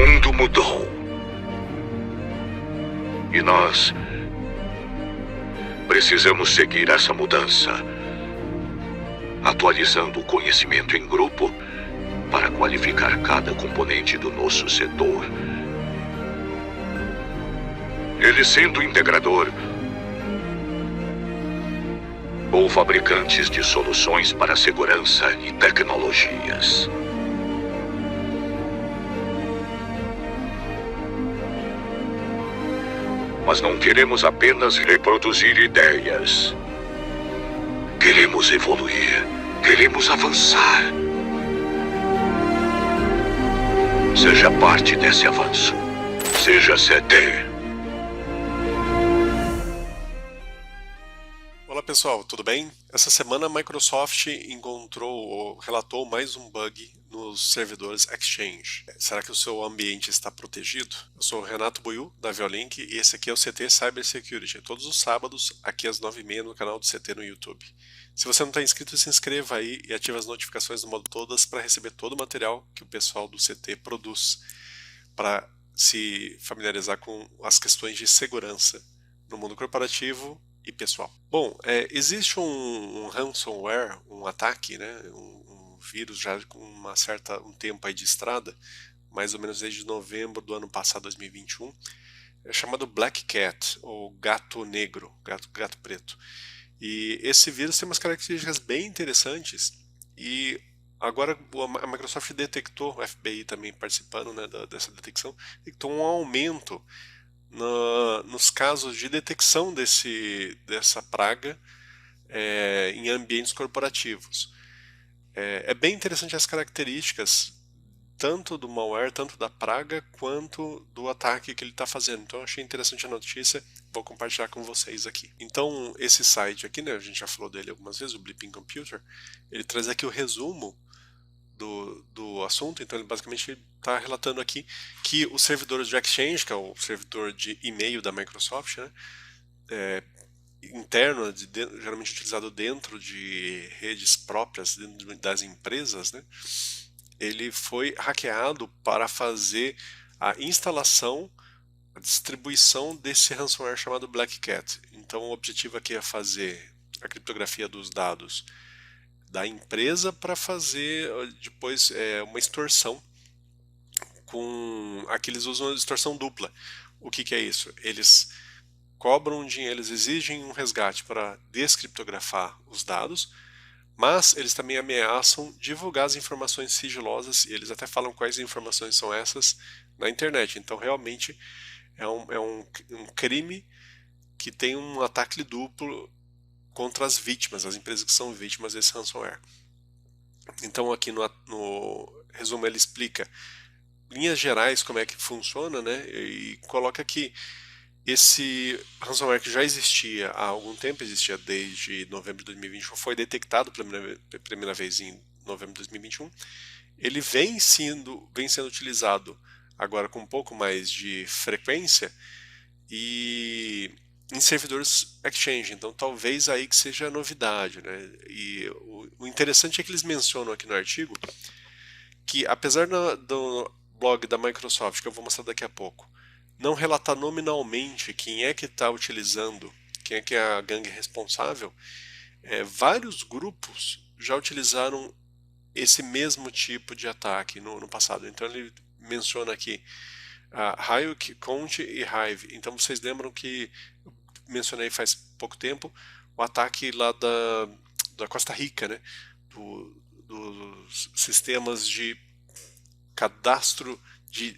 mundo mudou. E nós precisamos seguir essa mudança, atualizando o conhecimento em grupo para qualificar cada componente do nosso setor. Ele sendo integrador ou fabricantes de soluções para segurança e tecnologias. Mas não queremos apenas reproduzir ideias. Queremos evoluir. Queremos avançar. Seja parte desse avanço. Seja CT. Olá pessoal, tudo bem? Essa semana a Microsoft encontrou ou relatou mais um bug nos servidores Exchange. Será que o seu ambiente está protegido? Eu sou o Renato Buiu, da Violink, e esse aqui é o CT Cybersecurity. Todos os sábados, aqui às 9h30 no canal do CT no YouTube. Se você não está inscrito, se inscreva aí e ative as notificações do modo todas para receber todo o material que o pessoal do CT produz para se familiarizar com as questões de segurança no mundo corporativo e pessoal. Bom, existe um ransomware, um ataque, né, um vírus já com um tempo aí de estrada, mais ou menos desde novembro do ano passado, 2021, chamado Black Cat, ou gato negro, gato preto. E esse vírus tem umas características bem interessantes e agora a Microsoft detectou, o FBI também participando, né, dessa detecção, detectou um aumento nos casos de detecção dessa praga em ambientes corporativos. É bem interessante as características tanto do malware, tanto da praga, quanto do ataque que ele está fazendo. Então eu achei interessante a notícia, vou compartilhar com vocês aqui. Então esse site aqui, né, a gente já falou dele algumas vezes, o Bleeping Computer, ele traz aqui o resumo do assunto. Então ele basicamente está relatando aqui que os servidores de Exchange, que é o servidor de e-mail da Microsoft, né, interno, geralmente utilizado dentro de redes próprias, dentro das empresas, né, ele foi hackeado para fazer a instalação, a distribuição desse ransomware chamado Black Cat. Então o objetivo aqui é fazer a criptografia dos dados da empresa para fazer depois uma extorsão com aqueles usam a extorsão dupla. O que é isso? Eles cobram dinheiro, eles exigem um resgate para descriptografar os dados, mas eles também ameaçam divulgar as informações sigilosas e eles até falam quais informações são essas na internet. Então realmente é um crime que tem um ataque duplo contra as vítimas, as empresas que são vítimas desse ransomware. Então aqui no resumo ele explica linhas gerais como é que funciona, né, e coloca que esse ransomware que já existia há algum tempo, existia desde novembro de 2021, foi detectado pela primeira vez em novembro de 2021, ele vem sendo utilizado agora com um pouco mais de frequência e em servidores Exchange, então talvez aí que seja a novidade, né? E o interessante é que eles mencionam aqui no artigo que apesar do blog da Microsoft, que eu vou mostrar daqui a pouco, não relatar nominalmente quem é que está utilizando, quem é que é a gangue responsável, vários grupos já utilizaram esse mesmo tipo de ataque no passado. Então ele menciona aqui Ryuk, Conti e Hive. Então vocês lembram que eu mencionei faz pouco tempo o ataque lá da Costa Rica, né? Dos sistemas de cadastro,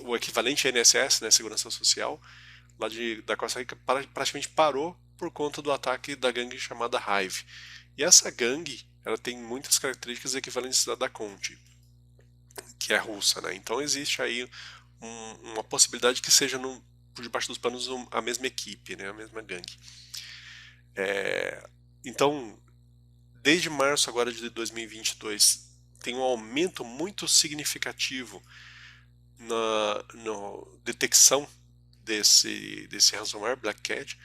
o equivalente a INSS, né, Segurança Social, lá da Costa Rica, praticamente parou por conta do ataque da gangue chamada Hive. E essa gangue, ela tem muitas características equivalentes da Conti, que é russa, né? Então existe aí uma possibilidade que seja por debaixo dos panos a mesma equipe, né, a mesma gangue. Então, desde março agora de 2022, tem um aumento muito significativo na detecção desse ransomware Black Cat,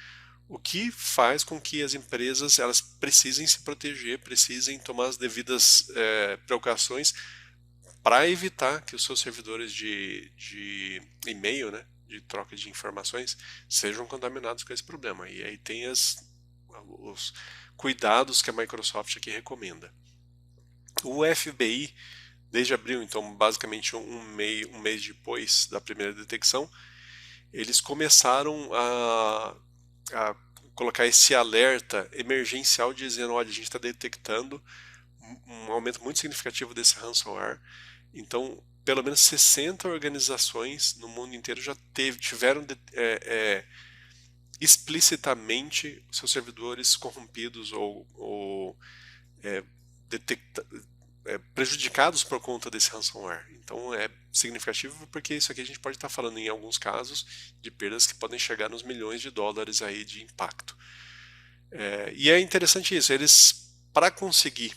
o que faz com que as empresas elas precisem se proteger, precisem tomar as devidas precauções para evitar que os seus servidores de e-mail, né, de troca de informações, sejam contaminados com esse problema. E aí tem os cuidados que a Microsoft aqui recomenda. O FBI, desde abril, então basicamente um mês depois da primeira detecção, eles começaram a colocar esse alerta emergencial dizendo, olha, a gente está detectando um aumento muito significativo desse ransomware. Então, pelo menos 60 organizações no mundo inteiro já tiveram explicitamente seus servidores corrompidos ou prejudicados por conta desse ransomware. Então é significativo porque isso aqui a gente pode estar falando em alguns casos de perdas que podem chegar nos milhões de dólares aí de impacto. E é interessante isso, eles, para conseguir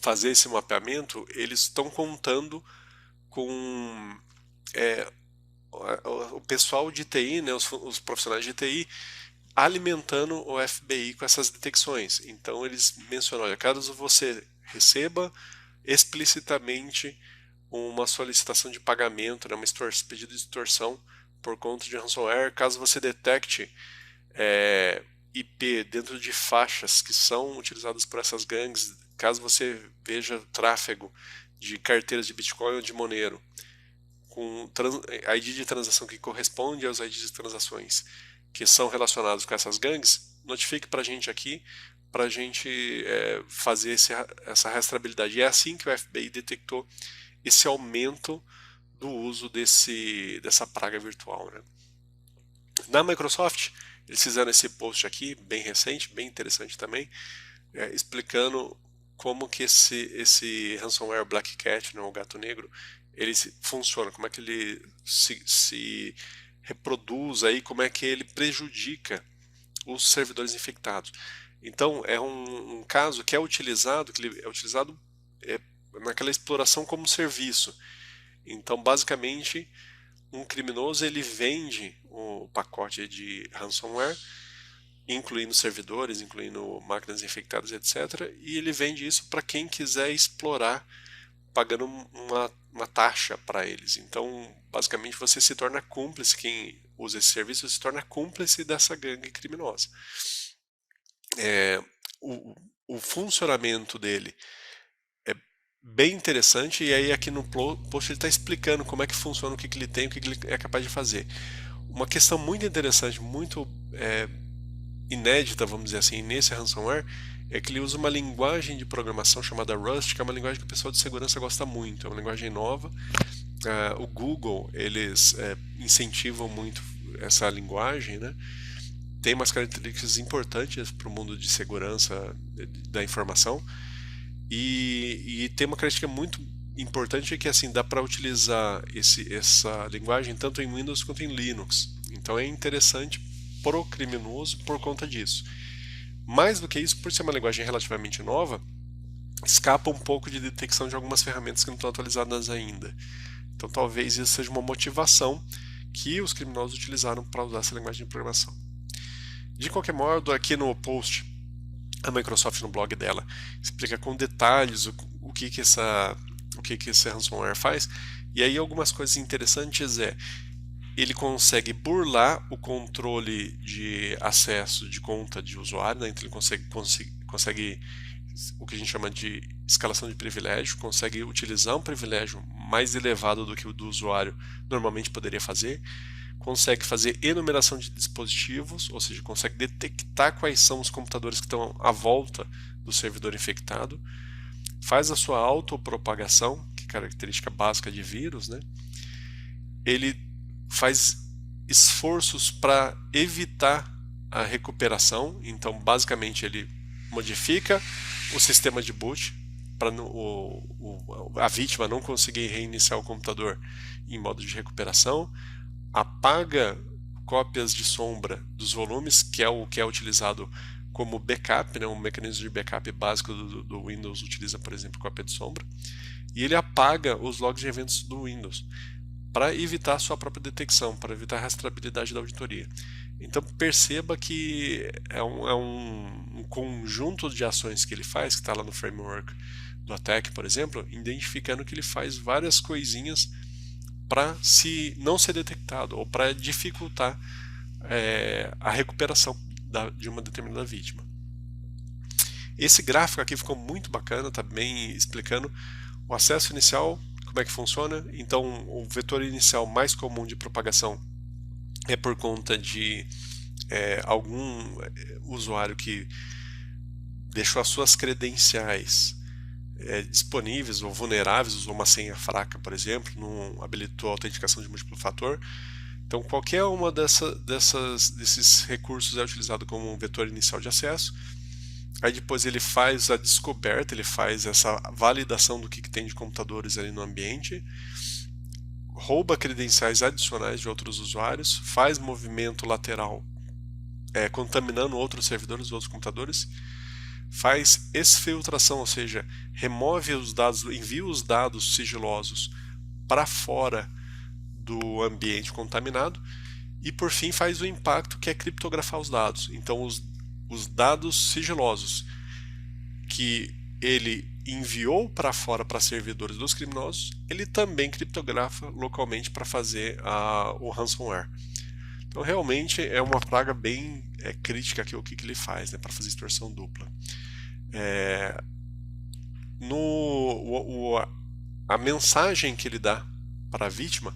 fazer esse mapeamento, eles estão contando com o pessoal de TI, né, os profissionais de TI, alimentando o FBI com essas detecções. Então eles mencionam, olha, caso você receba explicitamente uma solicitação de pagamento, né, pedido de extorsão por conta de ransomware, caso você detecte IP dentro de faixas que são utilizadas por essas gangues, caso você veja tráfego de carteiras de Bitcoin ou de Monero, com ID de transação que corresponde aos IDs de transações que são relacionados com essas gangues, notifique para a gente aqui, para a gente fazer essa rastreabilidade. E é assim que o FBI detectou esse aumento do uso dessa praga virtual, né? Na Microsoft, eles fizeram esse post aqui, bem recente, bem interessante também, explicando como que esse ransomware Black Cat, né, o gato negro, ele funciona, como é que ele se reproduz aí, como é que ele prejudica os servidores infectados. Então é um caso que é utilizado naquela exploração como serviço. Então basicamente um criminoso ele vende o pacote de ransomware, incluindo servidores, incluindo máquinas infectadas, etc. E ele vende isso para quem quiser explorar, pagando uma taxa para eles. Então, basicamente, você se torna cúmplice, quem usa esse serviço se torna cúmplice dessa gangue criminosa. O funcionamento dele é bem interessante, e aí aqui no post ele está explicando como é que funciona, o que ele tem, o que ele é capaz de fazer. Uma questão muito interessante, muito inédita, vamos dizer assim, nesse ransomware, é que ele usa uma linguagem de programação chamada Rust, que é uma linguagem que o pessoal de segurança gosta muito, é uma linguagem nova. O Google, eles incentivam muito essa linguagem, né? Tem umas características importantes para o mundo de segurança da informação, e tem uma característica muito importante que assim, dá para utilizar essa linguagem tanto em Windows quanto em Linux. Então é interessante pro criminoso por conta disso. Mais do que isso, por ser uma linguagem relativamente nova, escapa um pouco de detecção de algumas ferramentas que não estão atualizadas ainda. Então talvez isso seja uma motivação que os criminosos utilizaram para usar essa linguagem de programação. De qualquer modo, aqui no post, a Microsoft no blog dela explica com detalhes o que esse ransomware faz. E aí algumas coisas interessantes ele consegue burlar o controle de acesso de conta de usuário, né? Então ele consegue o que a gente chama de escalação de privilégio, consegue utilizar um privilégio mais elevado do que o do usuário normalmente poderia fazer, consegue fazer enumeração de dispositivos, ou seja, consegue detectar quais são os computadores que estão à volta do servidor infectado, faz a sua autopropagação, que é característica básica de vírus, né? Ele faz esforços para evitar a recuperação, então basicamente ele modifica o sistema de boot para a vítima não conseguir reiniciar o computador em modo de recuperação, apaga cópias de sombra dos volumes, que é utilizado como backup, né? Um mecanismo de backup básico do Windows utiliza, por exemplo, cópia de sombra, e ele apaga os logs de eventos do Windows para evitar a sua própria detecção, para evitar a rastreabilidade da auditoria. Então perceba que é um conjunto de ações que ele faz, que está lá no framework do attack, por exemplo, identificando que ele faz várias coisinhas para não ser detectado ou para dificultar a recuperação de uma determinada vítima. Esse gráfico aqui ficou muito bacana, tá bem explicando o acesso inicial, como é que funciona. Então, o vetor inicial mais comum de propagação é por conta de algum usuário que deixou as suas credenciais disponíveis ou vulneráveis, usou uma senha fraca, por exemplo, não habilitou a autenticação de múltiplo fator. Então, qualquer uma desses recursos é utilizado como um vetor inicial de acesso. Aí depois ele faz a descoberta, ele faz essa validação do que tem de computadores ali no ambiente, rouba credenciais adicionais de outros usuários, faz movimento lateral contaminando outros servidores, outros computadores, faz exfiltração, ou seja, remove os dados, envia os dados sigilosos para fora do ambiente contaminado e por fim faz o impacto, que é criptografar os dados. Então os dados sigilosos que ele enviou para fora para servidores dos criminosos, ele também criptografa localmente para fazer o ransomware. Então realmente é uma praga bem crítica aqui, o que ele faz, né, para fazer extorsão dupla. A mensagem que ele dá para a vítima,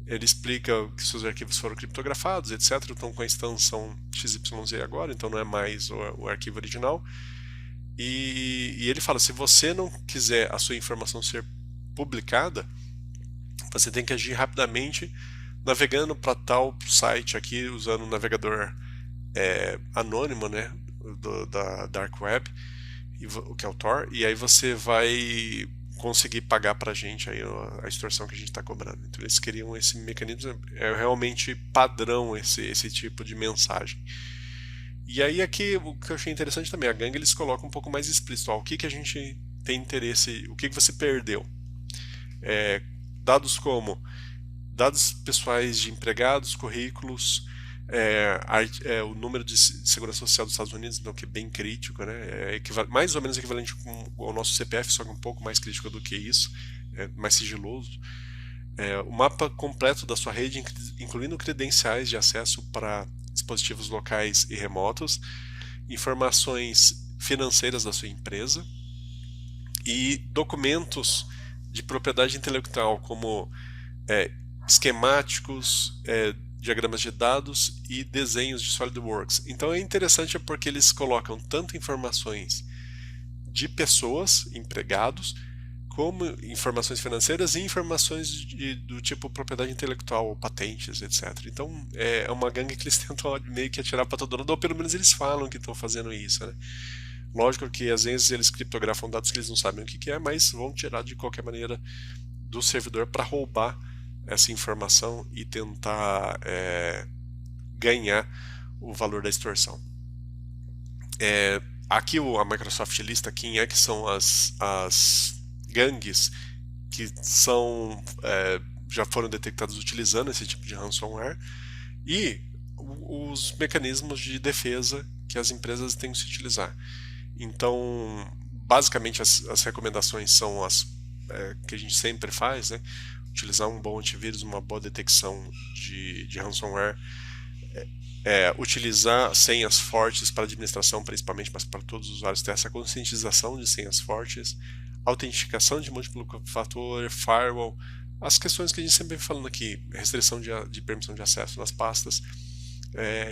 ele explica que seus arquivos foram criptografados, etc. Estão com a extensão XYZ agora, então não é mais o arquivo original. E ele fala, se você não quiser a sua informação ser publicada, você tem que agir rapidamente navegando para tal site aqui, usando um navegador anônimo, né, da Dark Web, que é o Tor, e aí você vai conseguir pagar pra gente aí a extorsão que a gente está cobrando. Então eles queriam esse mecanismo, é realmente padrão esse tipo de mensagem. E aí aqui o que eu achei interessante também, a gangue eles colocam um pouco mais explícito, o que a gente tem interesse, o que você perdeu. Dados como dados pessoais de empregados, currículos, o número de segurança social dos Estados Unidos, então, que é bem crítico, né? Mais ou menos equivalente ao nosso CPF, só que um pouco mais crítico do que isso, mais sigiloso. O mapa completo da sua rede, incluindo credenciais de acesso para dispositivos locais e remotos, informações financeiras da sua empresa e documentos de propriedade intelectual, como esquemáticos, diagramas de dados e desenhos de SolidWorks. Então é interessante porque eles colocam tanto informações de pessoas, empregados, como informações financeiras e informações do tipo propriedade intelectual, patentes, etc. Então é uma gangue que eles tentam meio que atirar para todo lado, ou pelo menos eles falam que estão fazendo isso, né? Lógico que às vezes eles criptografam dados que eles não sabem o que é, mas vão tirar de qualquer maneira do servidor para roubar essa informação e tentar ganhar o valor da extorsão. Aqui a Microsoft lista quem que são as gangues que já foram detectadas utilizando esse tipo de ransomware e os mecanismos de defesa que as empresas têm que se utilizar. Então, basicamente as recomendações são as que a gente sempre faz, né? Utilizar um bom antivírus, uma boa detecção de ransomware, utilizar senhas fortes para administração, principalmente, mas para todos os usuários, ter essa conscientização de senhas fortes, autenticação de múltiplo fator, firewall, as questões que a gente sempre vem falando aqui, restrição de permissão de acesso nas pastas,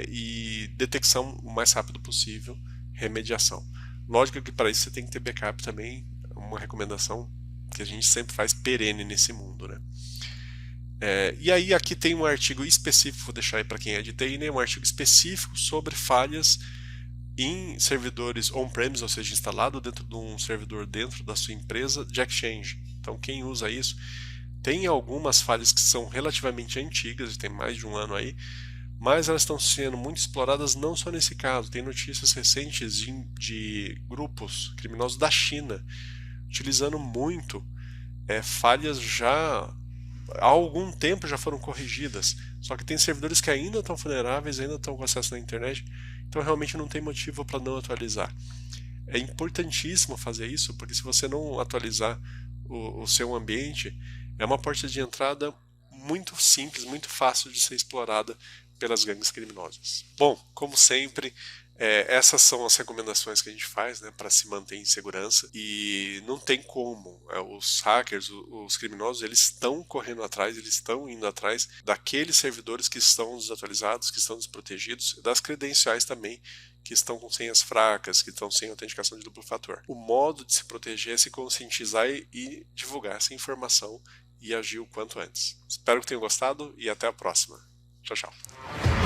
e detecção o mais rápido possível, remediação. Lógico que para isso você tem que ter backup também, uma recomendação que a gente sempre faz perene nesse mundo, né? E aí aqui tem um artigo específico, vou deixar aí para quem é de TI, né? Um artigo específico sobre falhas em servidores on-premise, ou seja, instalado dentro de um servidor dentro da sua empresa de Exchange. Então quem usa isso, tem algumas falhas que são relativamente antigas, tem mais de um ano aí, mas elas estão sendo muito exploradas não só nesse caso, tem notícias recentes de grupos criminosos da China utilizando muito falhas já há algum tempo já foram corrigidas, só que tem servidores que ainda estão vulneráveis, ainda estão com acesso na internet, então realmente não tem motivo para não atualizar. É importantíssimo fazer isso, porque se você não atualizar o seu ambiente, é uma porta de entrada muito simples, muito fácil de ser explorada pelas gangues criminosas. Bom, como sempre, essas são as recomendações que a gente faz, né, para se manter em segurança, e não tem como. Os hackers, os criminosos, eles estão correndo atrás, eles estão indo atrás daqueles servidores que estão desatualizados, que estão desprotegidos, das credenciais também, que estão com senhas fracas, que estão sem autenticação de duplo fator. O modo de se proteger é se conscientizar e divulgar essa informação e agir o quanto antes. Espero que tenham gostado e até a próxima. Tchau, tchau.